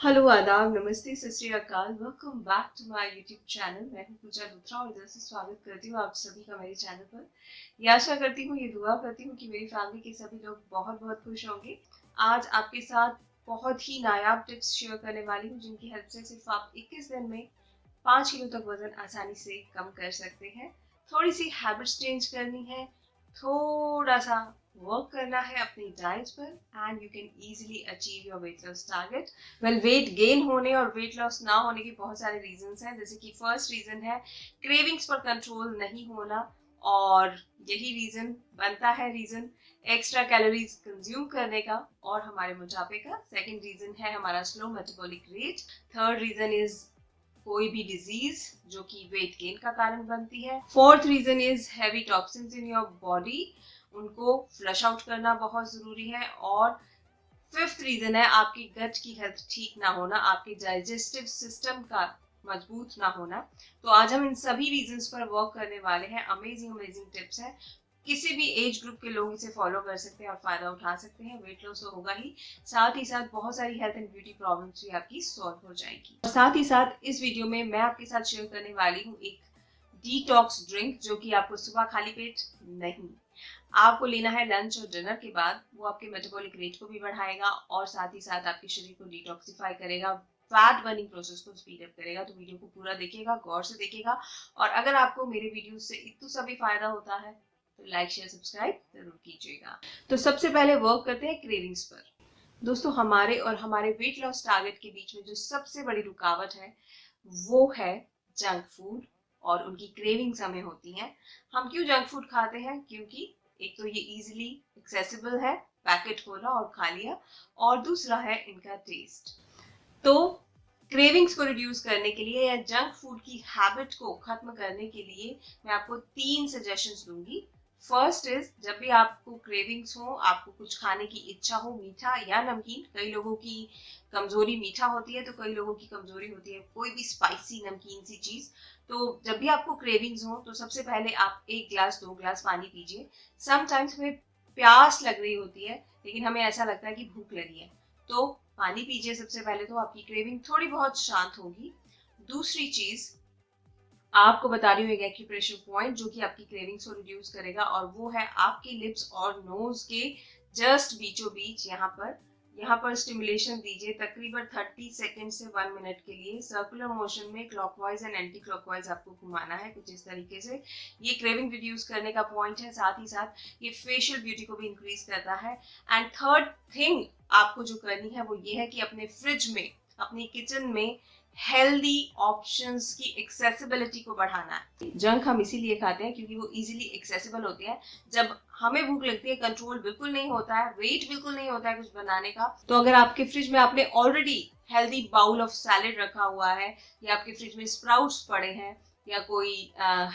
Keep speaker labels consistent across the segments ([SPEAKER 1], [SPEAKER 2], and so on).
[SPEAKER 1] Hello आदाब नमस्ते सत श्री अकाल। Welcome back to my YouTube channel. मैं हूं पूजा लूथरा और दिल से स्वागत करती हूं आप सभी का मेरे चैनल पर। ये आशा करती हूँ, ये दुआ करती हूँ कि मेरी फैमिली के सभी लोग बहुत बहुत खुश होंगे। आज आपके साथ बहुत ही नायाब टिप्स शेयर करने वाली हूँ जिनकी हेल्प से सिर्फ आप 21 दिन में 5 किलो तक वजन आसानी से कम कर सकते हैं। थोड़ी सी हैबिट्स चेंज करनी है, थोड़ा सा वर्क करना है अपनी डाइट पर and you can easily achieve your weight loss target. Weight gain होने और वेट लॉस ना होने के बहुत सारे रीजंस हैं। जैसे कि फर्स्ट रीजन है क्रेविंग्स पर कंट्रोल नहीं होना, और यही रीजन बनता है रीजन एक्स्ट्रा कैलोरीज कंज्यूम करने का और हमारे मोटापे का। सेकंड रीजन है हमारा slow metabolic rate. Third reason is कोई भी डिजीज जो कि वेट गेन का कारण बनती है। Fourth reason is heavy toxins in your body, उनको फ्लश आउट करना बहुत जरूरी है। और फिफ्थ रीजन है आपकी गट की हेल्थ ठीक ना होना, आपके डाइजेस्टिव सिस्टम का मजबूत ना होना। तो आज हम इन सभी रीजंस पर वर्क करने वाले हैं। अमेजिंग टिप्स हैं, किसी भी एज ग्रुप के लोग इसे फॉलो कर सकते हैं और फायदा उठा सकते हैं। वेट लॉस तो होगा ही, साथ ही साथ बहुत सारी हेल्थ एंड ब्यूटी प्रॉब्लम्स भी आपकी सॉल्व हो जाएगी। और साथ ही साथ इस वीडियो में मैं आपके साथ शेयर करने वाली हूँ एक डिटॉक्स ड्रिंक, जो कि आपको सुबह खाली पेट नहीं, आपको लेना है लंच और डिनर के बाद। वो आपके मेटाबॉलिक रेट को भी बढ़ाएगा और साथ ही साथ आपके शरीर को डिटॉक्सिफाई करेगा, फैट बर्निंग प्रोसेस को स्पीड अप करेगा। तो वीडियो को पूरा देखिएगा, गौर से देखिएगा। और अगर आपको मेरे वीडियो से इतना सा भी फायदा होता है तो लाइक शेयर सब्सक्राइब जरूर कीजिएगा। तो सबसे पहले वर्क करते हैं क्रेविंग्स पर। दोस्तों, हमारे और हमारे वेट लॉस टारगेट के बीच में जो सबसे बड़ी रुकावट है वो है जंक फूड, और उनकी क्रेविंग्स हमें होती हैं। हम क्यों जंक फूड खाते हैं? क्योंकि एक तो ये इजीली एक्सेसिबल है, पैकेट खोला और खा लिया, और दूसरा है इनका टेस्ट। तो क्रेविंग्स को रिड्यूस करने के लिए या जंक फूड की हैबिट को खत्म करने के लिए मैं आपको 3 सजेशंस दूंगी। फर्स्ट इज, जब भी आपको क्रेविंग्स हो, आपको कुछ खाने की इच्छा हो, मीठा या नमकीन, कई लोगों की कमजोरी मीठा होती है तो कई लोगों की कमजोरी होती है कोई भी स्पाइसी नमकीन सी चीज। तो जब भी आपको क्रेविंग्स हो तो सबसे पहले आप 1 ग्लास 2 ग्लास पानी पीजिए। समटाइम्स हमें प्यास लग रही होती है लेकिन हमें ऐसा लगता है कि भूख लगी है, तो पानी पीजिए सबसे पहले, तो आपकी क्रेविंग थोड़ी बहुत शांत होगी। दूसरी चीज आपको बता रही हूँ, एक एक्यूप्रेशर पॉइंट जो कि आपकी क्रेविंग्स को रिड्यूस करेगा, और वो है आपकी लिप्स और नोज के जस्ट बीचों बीच। यहाँ पर स्टिमुलेशन दीजिए तकरीबन 30 सेकंड से 1 मिनट के लिए। सर्कुलर मोशन में क्लॉकवाइज एंड एंटी क्लॉकवाइज आपको घुमाना है कुछ इस तरीके से। ये क्रेविंग रिड्यूस करने का पॉइंट है। साथ ही साथ ये फेशियल ब्यूटी को भी इंक्रीज करता है। एंड थर्ड थिंग आपको जो करनी है वो ये है कि अपने फ्रिज में, अपनी किचन में हेल्दी ऑप्शंस की एक्सेसिबिलिटी को बढ़ाना है। जंक हम इसीलिए खाते हैं क्योंकि वो इजीली एक्सेसिबल होते हैं। जब हमें भूख लगती है, कंट्रोल बिल्कुल नहीं होता है, वेट बिल्कुल नहीं होता है कुछ बनाने का, तो अगर आपके फ्रिज में आपने already healthy bowl of salad रखा हुआ है, या आपके फ्रिज में स्प्राउट्स पड़े हैं, या कोई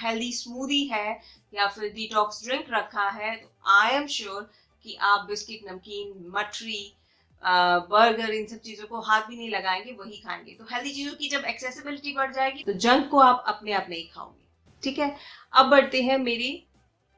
[SPEAKER 1] हेल्दी स्मूदी है, या फिर डिटॉक्स ड्रिंक रखा है, तो आई एम श्योर कि आप बिस्किट, नमकीन, मठरी, बर्गर, इन सब चीजों को हाथ भी नहीं लगाएंगे, वही खाएंगे। तो हेल्दी चीजों की जब एक्सेसिबिलिटी बढ़ जाएगी तो जंक को आप अपने आप नहीं खाओगे। ठीक है, अब बढ़ते हैं मेरी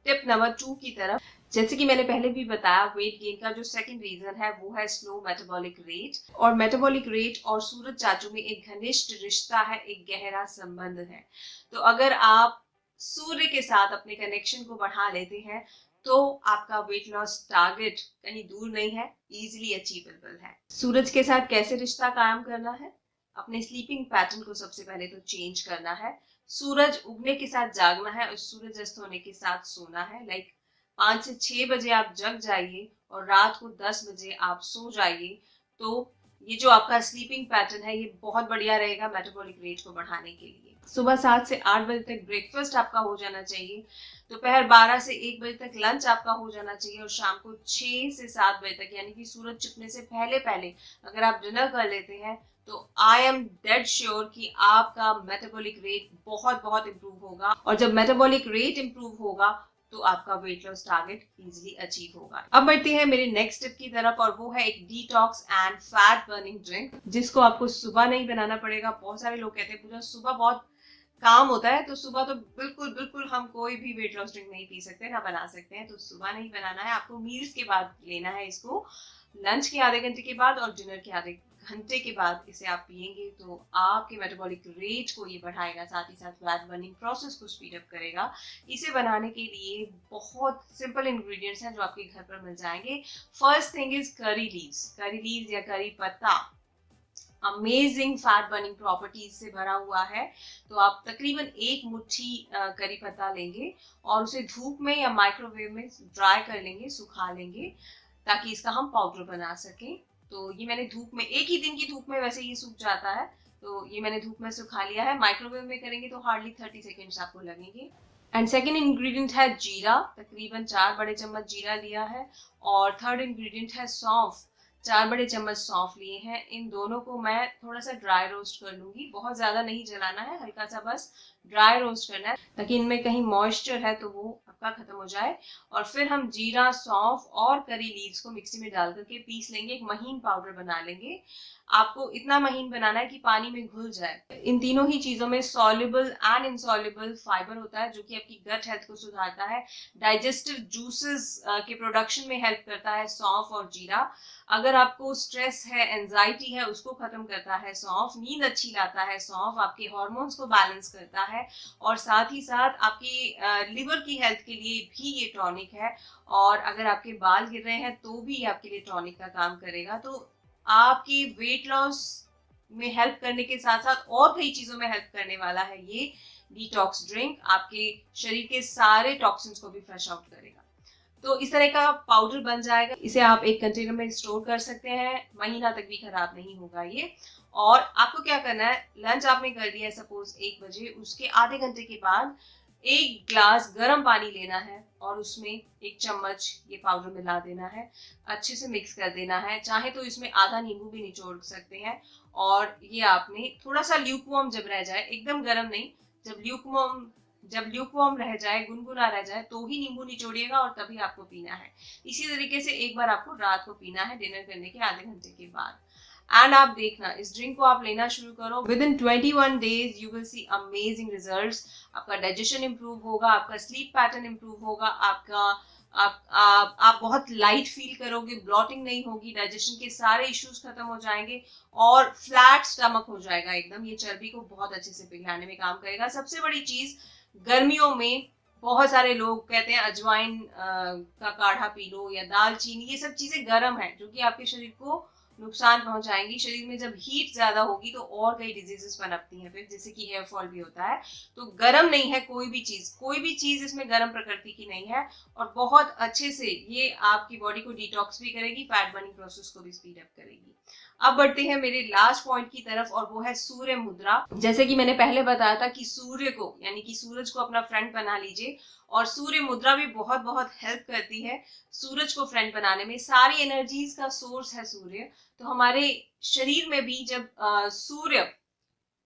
[SPEAKER 1] टिप नंबर 2 की तरफ। जैसे कि मैंने पहले भी बताया, वेट गेन का जो सेकंड रीजन है वो है स्लो मेटाबॉलिक रेट। और मेटाबॉलिक रेट और सूरज चाचू में एक घनिष्ठ रिश्ता है, एक गहरा संबंध है। तो अगर आप सूर्य के साथ अपने कनेक्शन को बढ़ा लेते हैं तो आपका वेट लॉस टारगेट कहीं दूर नहीं है, इजीली अचीवेबल है। सूरज के साथ कैसे रिश्ता कायम करना है? अपने स्लीपिंग पैटर्न को सबसे पहले तो चेंज करना है। सूरज उगने के साथ जागना है और सूरज अस्त होने के साथ सोना है। लाइक 5 से 6 बजे आप जग जाइए और रात को 10 बजे आप सो जाइए। तो ये जो आपका स्लीपिंग पैटर्न है ये बहुत बढ़िया रहेगा मेटाबॉलिक रेट को बढ़ाने के लिए। सुबह 7 से 8 बजे तक ब्रेकफास्ट आपका हो जाना चाहिए। दोपहर 12 से 1 बजे तक लंच आपका हो जाना चाहिए, और शाम को 6 से 7 बजे तक, यानी कि सूरज छिपने से पहले पहले अगर आप डिनर कर लेते हैं तो आई एम डेड श्योर कि आपका मेटाबॉलिक रेट बहुत बहुत इंप्रूव होगा। और जब मेटाबॉलिक रेट इंप्रूव होगा तो आपका weight loss target easily achieve होगा। अब बढ़ते हैं मेरे नेक्स्ट टिप की तरफ, और वो है एक detox and fat burning drink, जिसको आपको सुबह नहीं बनाना पड़ेगा। बहुत सारे लोग कहते हैं पूजा सुबह बहुत काम होता है, तो सुबह तो बिल्कुल बिल्कुल हम कोई भी वेट लॉस ड्रिंक नहीं पी सकते, ना बना सकते हैं। तो सुबह नहीं बनाना है, आपको मील्स के बाद लेना है इसको। लंच के आधे घंटे के बाद और डिनर के आधे घंटे के बाद इसे आप पिएंगे तो आपके मेटाबॉलिक रेट को ये बढ़ाएगा, साथ ही साथ फैट बर्निंग प्रोसेस को स्पीड अप करेगा। इसे बनाने के लिए बहुत सिंपल इंग्रेडिएंट्स हैं जो आपके घर पर मिल जाएंगे। First thing is curry leaves या करी पत्ता अमेजिंग फैट बर्निंग प्रॉपर्टीज से भरा हुआ है। तो आप तकरीबन 1 मुट्ठी करी पत्ता लेंगे और उसे धूप में या माइक्रोवेव में ड्राई कर लेंगे, सुखा लेंगे, ताकि इसका हम पाउडर बना सकें। तो ये मैंने धूप में, एक ही दिन की धूप में वैसे ये सूख जाता है, तो ये मैंने धूप में सुखा लिया है। माइक्रोवेव में करेंगे तो हार्डली 30 सेकेंड्स आपको लगेंगे। एंड सेकेंड इंग्रेडिएंट है जीरा, तकरीबन 4 बड़े चम्मच जीरा लिया है। और थर्ड इंग्रेडिएंट है सौंफ, 4 बड़े चम्मच सौंफ लिए हैं। इन दोनों को मैं थोड़ा सा ड्राई रोस्ट कर लूंगी, बहुत ज्यादा नहीं जलाना है, हल्का सा बस ड्राई रोस्ट करना है, ताकि इनमें कहीं मॉइस्चर है तो वो आपका खत्म हो जाए। और फिर हम जीरा, सौंफ और करी लीव्स को मिक्सी में डाल करके पीस लेंगे, एक महीन पाउडर बना लेंगे। आपको इतना महीन बनाना है कि पानी में घुल जाए। इन तीनों ही चीजों में सॉल्युबल एंड इनसॉल्युबल फाइबर होता है, जो कि आपकी गट हेल्थ को सुधारता है, डाइजेस्टिव जूसेस के प्रोडक्शन में हेल्प करता है सौंफ और जीरा। अगर आपको स्ट्रेस है, एंजाइटी है, उसको खत्म करता है सौंफ। नींद अच्छी लाता है सौंफ, आपके हार्मोन्स को बैलेंस करता है, और साथ ही साथ आपके लिवर की हेल्थ के लिए भी ये टॉनिक है। और अगर आपके बाल गिर रहे हैं तो भी आपके लिए टॉनिक का काम करेगा। तो आपकी वेट लॉस में हेल्प करने के साथ साथ और कई चीजों में हेल्प करने वाला है ये डिटॉक्स ड्रिंक। आपके शरीर के सारे टॉक्सिन्स को भी फ्लश आउट करेगा। तो इस तरह का पाउडर बन जाएगा। इसे आप एक कंटेनर में स्टोर कर सकते हैं, महीना तक भी खराब नहीं होगा ये। और आपको क्या करना है, लंच आपने कर लिया है सपोज 1 बजे, उसके आधे घंटे के बाद 1 ग्लास गर्म पानी लेना है और उसमें 1 चम्मच ये पाउडर मिला देना है, अच्छे से मिक्स कर देना है। चाहे तो इसमें आधा नींबू भी निचोड़ सकते हैं। और ये आपने थोड़ा सा ल्यूकवार्म जब रह जाए, एकदम गर्म नहीं, जब ल्यूकवार्म रह जाए, गुनगुना रह जाए, तो ही नींबू निचोड़िएगा और तभी आपको पीना है। इसी तरीके से एक बार आपको रात को पीना है, डिनर करने के आधे घंटे के बाद। एंड आप देखना, इस ड्रिंक को आप लेना शुरू करो, with in 21 days you will see amazing results. आपका डाइजेशन इंप्रूव होगा, आपका स्लीप पैटर्न इंप्रूव होगा, आप बहुत लाइट फील करोगे, ब्लॉटिंग नहीं होगी, डाइजेशन के सारे इश्यूज खत्म हो जाएंगे और फ्लैट स्टमक हो जाएगा एकदम। ये चर्बी को बहुत अच्छे से पिघलाने में काम करेगा। सबसे बड़ी चीज, गर्मियों में बहुत सारे लोग कहते हैं अजवाइन का काढ़ा पी लो या दालचीनी, ये सब चीजें गर्म है जो कि आपके शरीर को नुकसान पहुंचाएंगी। शरीर में जब हीट ज्यादा होगी तो और कई डिजीजेस पनपती हैं फिर, जैसे कि हेयर फॉल भी होता है। तो गर्म नहीं है कोई भी चीज इसमें गर्म प्रकृति की नहीं है। और बहुत अच्छे से ये आपकी बॉडी को डिटॉक्स भी करेगी, फैट बर्निंग प्रोसेस को भी स्पीड अप करेगी। अब बढ़ते हैं मेरे लास्ट पॉइंट की तरफ, और वो है सूर्य मुद्रा। जैसे कि मैंने पहले बताया था कि सूर्य को, यानी कि सूरज को अपना फ्रेंड बना लीजिए, और सूर्य मुद्रा भी बहुत बहुत हेल्प करती है सूरज को फ्रेंड बनाने में। सारी एनर्जीज का सोर्स है सूर्य। तो हमारे शरीर में भी जब सूर्य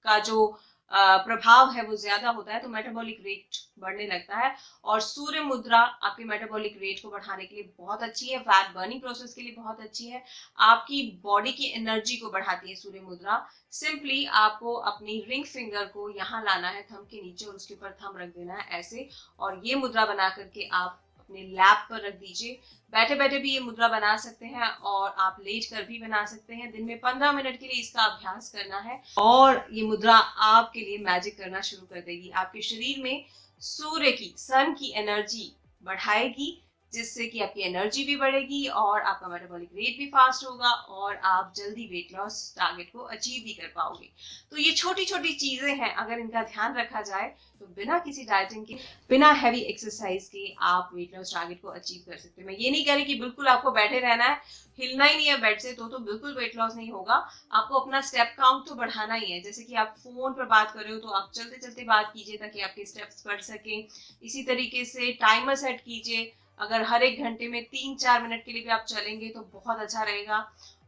[SPEAKER 1] का जो प्रभाव है वो ज्यादा होता है तो मेटाबॉलिक रेट बढ़ने लगता है। और सूर्य मुद्रा आपके मेटाबॉलिक रेट को बढ़ाने के लिए बहुत अच्छी है, फैट बर्निंग प्रोसेस के लिए बहुत अच्छी है, आपकी बॉडी की एनर्जी को बढ़ाती है सूर्य मुद्रा। सिंपली आपको अपनी रिंग फिंगर को यहाँ लाना है, थंब के नीचे, और उसके ऊपर थंब रख देना है ऐसे, और ये मुद्रा बना करके आप अपने लैप पर रख दीजिए। बैठे बैठे भी ये मुद्रा बना सकते हैं और आप लेट कर भी बना सकते हैं। दिन में 15 मिनट के लिए इसका अभ्यास करना है और ये मुद्रा आपके लिए मैजिक करना शुरू कर देगी। आपके शरीर में सूर्य की, सन की एनर्जी बढ़ाएगी, जिससे कि आपकी एनर्जी भी बढ़ेगी और आपका मेटाबॉलिक रेट भी फास्ट होगा और आप जल्दी वेट लॉस टारगेट को अचीव भी कर पाओगे। तो ये छोटी छोटी चीजें हैं, अगर इनका ध्यान रखा जाए तो बिना किसी डाइटिंग के, बिना हैवी एक्सरसाइज के आप वेट लॉस टारगेट को अचीव कर सकते हैं। मैं ये नहीं कह रही कि बिल्कुल आपको बैठे रहना है, हिलना ही नहीं है बेड से, तो बिल्कुल वेट लॉस नहीं होगा। आपको अपना स्टेप काउंट तो बढ़ाना ही है। जैसे कि आप फोन पर बात कर रहे हो तो आप चलते चलते बात कीजिए ताकि आपके स्टेप्स बढ़ सके। इसी तरीके से टाइमर सेट कीजिए, अगर हर एक घंटे में 3-4 मिनट के लिए भी आप चलेंगे तो बहुत अच्छा रहेगा।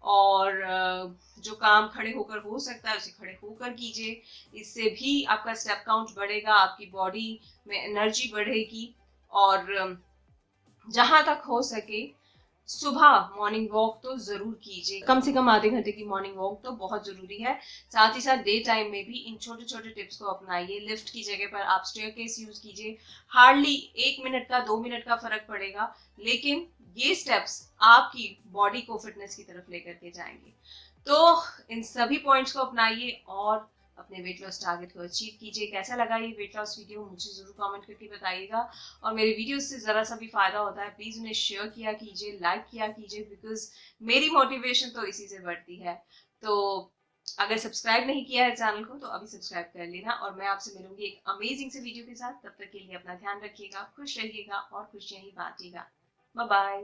[SPEAKER 1] और जो काम खड़े होकर हो सकता है उसे खड़े होकर कीजिए, इससे भी आपका स्टेप काउंट बढ़ेगा, आपकी बॉडी में एनर्जी बढ़ेगी। और जहां तक हो सके सुबह मॉर्निंग वॉक तो जरूर कीजिए, कम से कम आधे घंटे की मॉर्निंग वॉक तो बहुत जरूरी है। साथ ही साथ डे टाइम में भी इन छोटे छोटे टिप्स को अपनाइए। लिफ्ट की जगह पर आप स्टेयरकेस यूज कीजिए। हार्डली 1 मिनट का 2 मिनट का फर्क पड़ेगा, लेकिन ये स्टेप्स आपकी बॉडी को फिटनेस की तरफ लेकर के जाएंगे। तो इन सभी पॉइंट्स को अपनाइए और अपने वेट लॉस टारगेट को अचीव कीजिए। कैसा लगा ये वेट लॉस वीडियो मुझे जरूर कमेंट करके बताइएगा, और मेरे वीडियो से जरा सा भी फायदा होता है प्लीज उन्हें शेयर किया कीजिए, लाइक किया कीजिए, बिकॉज मेरी मोटिवेशन तो इसी से बढ़ती है। तो अगर सब्सक्राइब नहीं किया है चैनल को तो अभी सब्सक्राइब कर लेना, और मैं आपसे मिलूंगी एक अमेजिंग से वीडियो के साथ। तब तक के लिए अपना ध्यान रखिएगा, खुश रहिएगा और खुशियां ही बांटिएगा। Bye bye.